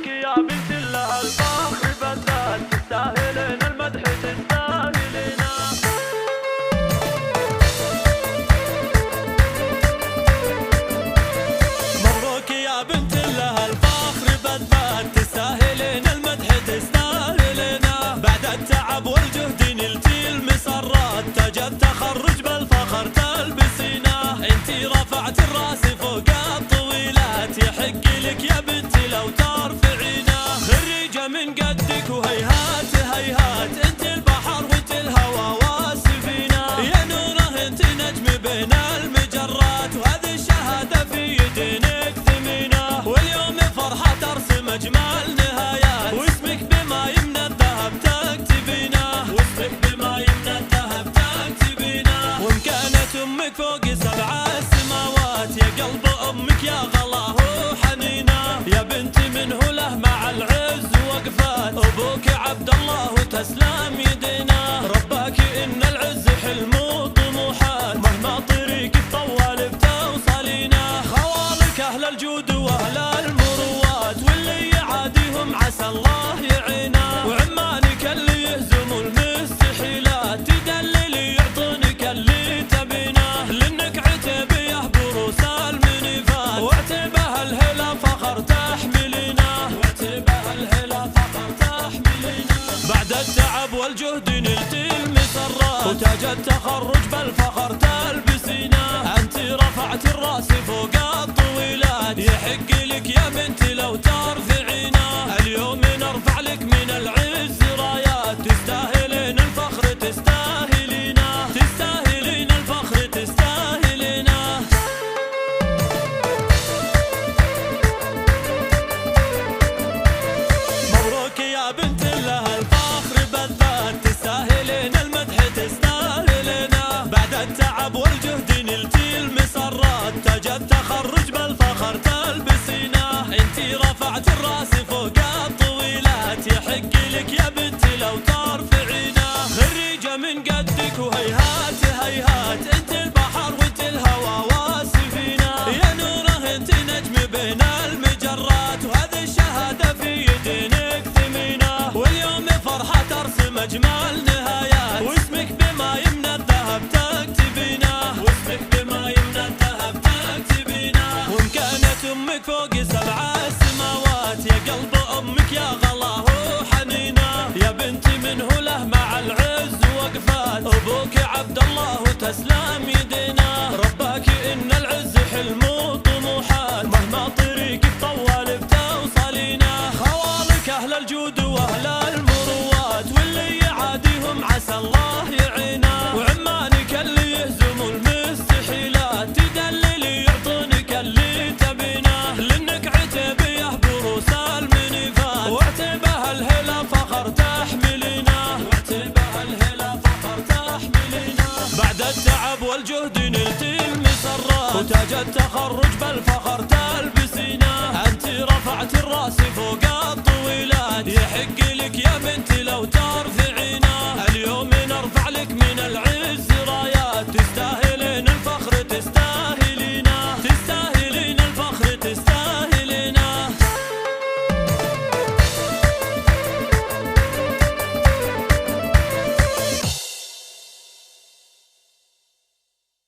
مبروك يا بنت الله الفخر بالذات، تستاهلين المدح تستاهلينه. مبروك يا بنت الله الفخر بالذات، تستاهلين المدح تستاهلينه. بعد التعب والجهد نلتي المسرات، تاج التخرج بالفخر تلبسينه. انتي رفعت الراس فوق الطويلات، يحق لك يا بنتي لو ترفعينه. خريجة من قدك وهيهات هيهات، انت البحر وانت الهوى والسفينة. يا نوره انت نجم بين المجرات، وهذه الشهادة في يدينك ثمينة. واليوم فرحة ترسم اجمل نهايات، واسمك بما يمنى الذهب تكتبينه. واسمك بما يمنى الذهب تكتبينه. وان كانت امك فوق 7 السماوات، يا قلب امك يا غلاه وحنينه. يا بنتي منه له مع العز وقفات، ابوك عبد الله وتسلم يدينا. رباك ان العز حلم وطموحات، مهما طريقك طوال بتوصلينه. خوالك اهل الجود واهل المروات، واللي يعاديهم عسى الله يعينه. وعمانك اللي يهزموا المستحيلات، تدللي يعطونك اللي تبينه. لانك عتيبيه بروس المنيفات، وعتيبه الهلا فخر تحملينه. وعتيبه الهلا فخر تحملينه. بعد التعب والجهد نلتي المسرات، وتاج التخرج بالفخر تلبسينه. انت رفعت الراس فوق الطويلات، يحق لك يا بنتي لو ترفعينه. اليوم نرفع لك من العز رايات، تستاهلين الفخر تستاهلينه. تستاهلين الفخر تستاهلينه. مبروك يا بنت الله الفخر بالذات، تستاهلين المدح تستاهلينه. بعد التعب والجهد نلتي المسرات، تاج التخرج بالفخر تلبسينه. انتي رفعت الراس فوق الطويلات، يحق لك يا بنتي لو ترفعينه. خريجة من قدك وهيهات هيهات، انت البحر وانت الهوى والسفينة. يا نوره انت نجم بين المجرات، وهذه الشهادة في يدينك ثمينة. واليوم فرحة ترسم اجمل نهايات، واسمك بما يمنى الذهب تكتبينه. واسمك بما يمنى الذهب تكتبينه. وان كانت امك فوق 7 السماوات، يا قلب امك يا غلاه وحنينه. يا بنتي منه له مع العز وقفات، ابوك عبد الله وتسلم يدينا. رباك ان العز حلم وطموحات، مهما طريقك طوال بتوصلينه. خوالك اهل الجود واهل المروات، واللي يعاديهم عسى الله يعينه. وعمانك اللي يهزموا المستحيلات، تدللي يعطونك اللي تبينه. لانك عتيبيه بروس المنيفات، وعتيبه الهلا فخر تحملينه. وعتيبه الهلا فخر تحملينه. بعد التعب والجهد نلتي المسرات، وتاج التخرج بالفخر تلبسينه. انت رفعت الراس فوق الطويلات، يحق لك يا بنتي لو